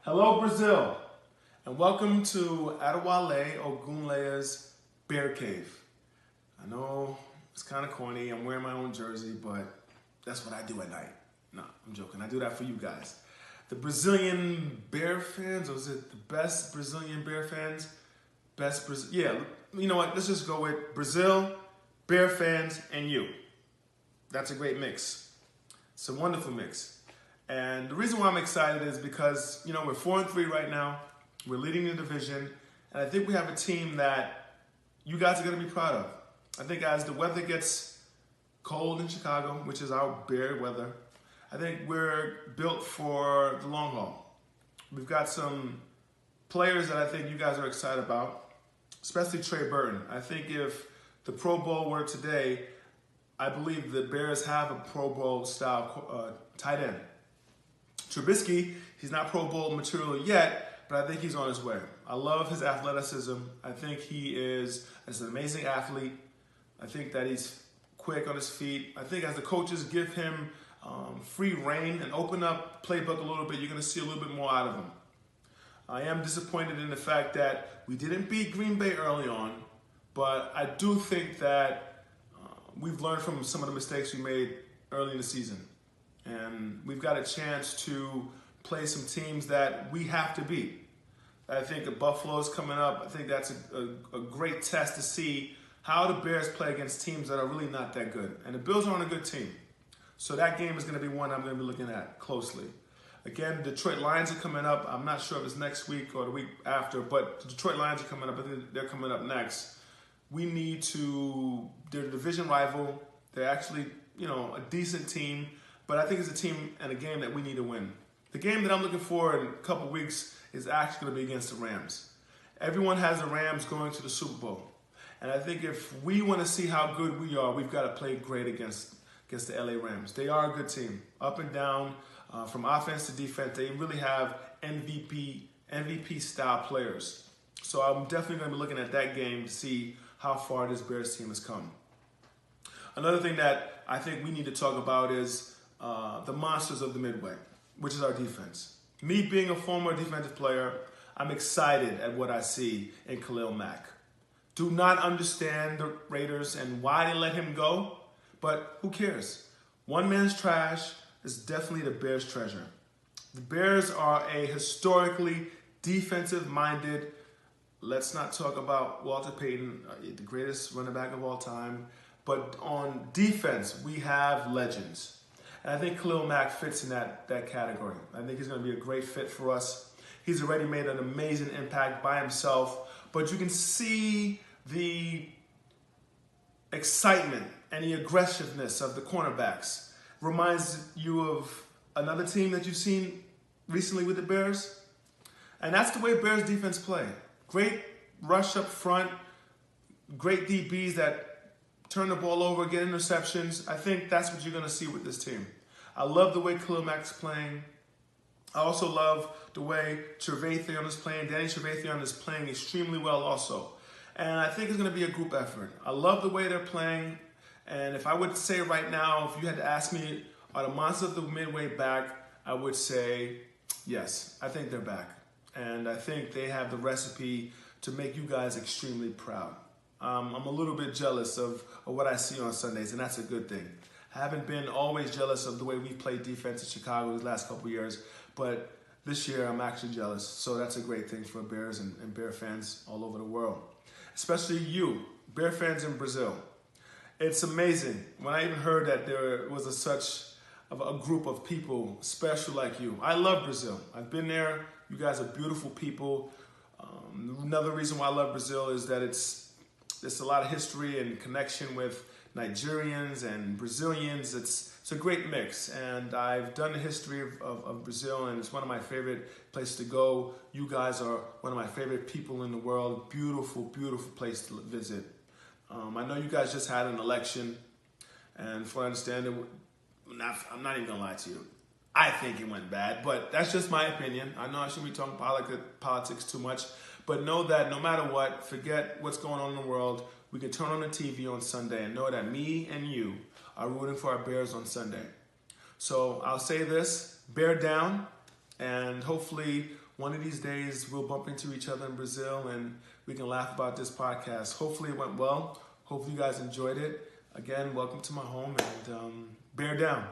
Hello, Brazil, and welcome to Adewale Ogunleye's Bear Cave. I know it's kind of corny. I'm wearing my own jersey, but that's what I do at night. No, I'm joking. I do that for you guys. The Brazilian Bear fans, or is it the best Brazilian Bear fans? Yeah, you know what? Let's just go with Brazil, Bear fans, and you. That's a great mix. It's a wonderful mix. And the reason why I'm excited is because, we're 4-3 right now. We're leading the division. And I think we have a team that you guys are going to be proud of. I think as the weather gets cold in Chicago, which is our bear weather, I think we're built for the long haul. We've got some players that I think you guys are excited about, especially Trey Burton. I think if the Pro Bowl were today, I believe the Bears have a Pro Bowl style tight end. Trubisky, he's not Pro Bowl material yet, but I think he's on his way. I love his athleticism. I think he is an amazing athlete. I think that he's quick on his feet. I think as the coaches give him free reign and open up playbook a little bit, you're going to see a little bit more out of him. I am disappointed in the fact that we didn't beat Green Bay early on, but I do think that we've learned from some of the mistakes we made early in the season. And we've got a chance to play some teams that we have to beat. I think the Buffalo is coming up. I think that's a great test to see how the Bears play against teams that are really not that good. And the Bills are on a good team. So that game is going to be one I'm going to be looking at closely. Again, Detroit Lions are coming up. I'm not sure if it's next week or the week after, but the Detroit Lions are coming up. I think they're coming up next. They're a division rival. They're actually, a decent team. But I think it's a team and a game that we need to win. The game that I'm looking for in a couple weeks is actually going to be against the Rams. Everyone has the Rams going to the Super Bowl. And I think if we want to see how good we are, we've got to play great against the LA Rams. They are a good team. Up and down, from offense to defense, they really have MVP style players. So I'm definitely going to be looking at that game to see how far this Bears team has come. Another thing that I think we need to talk about is the monsters of the Midway, which is our defense. Me being a former defensive player, I'm excited at what I see in Khalil Mack. Do not understand the Raiders and why they let him go, but who cares? One man's trash is definitely the Bears' treasure. The Bears are a historically defensive-minded, let's not talk about Walter Payton, the greatest running back of all time, but on defense, we have legends. And I think Khalil Mack fits in that category. I think he's going to be a great fit for us. He's already made an amazing impact by himself, but you can see the excitement and the aggressiveness of the cornerbacks. Reminds you of another team that you've seen recently with the Bears. And that's the way Bears defense play. Great rush up front, great DBs that turn the ball over, get interceptions. I think that's what you're going to see with this team. I love the way Khalil Mack's playing. I also love the way Trevathan is playing. Danny Trevathan is playing extremely well also. And I think it's going to be a group effort. I love the way they're playing. And if I would say right now, if you had to ask me, are the monsters of the Midway back? I would say yes. I think they're back. And I think they have the recipe to make you guys extremely proud. I'm a little bit jealous of what I see on Sundays, and that's a good thing. I haven't been always jealous of the way we've played defense in Chicago these last couple of years, but this year I'm actually jealous. So that's a great thing for Bears and Bear fans all over the world, especially you, Bear fans in Brazil. It's amazing. When I even heard that there was such a group of people special like you. I love Brazil. I've been there. You guys are beautiful people. Another reason why I love Brazil is that there's a lot of history and connection with Nigerians and Brazilians. It's a great mix, and I've done the history of Brazil, and it's one of my favorite places to go. You guys are one of my favorite people in the world. Beautiful, beautiful place to visit. I know you guys just had an election, and for I understand it, I'm not even gonna lie to you. I think it went bad, but that's just my opinion. I know I shouldn't be talking politics too much, but know that no matter what, forget what's going on in the world. We can turn on the TV on Sunday and know that me and you are rooting for our Bears on Sunday. So I'll say this, bear down, and hopefully one of these days we'll bump into each other in Brazil and we can laugh about this podcast. Hopefully it went well. Hopefully you guys enjoyed it. Again, welcome to my home and bear down.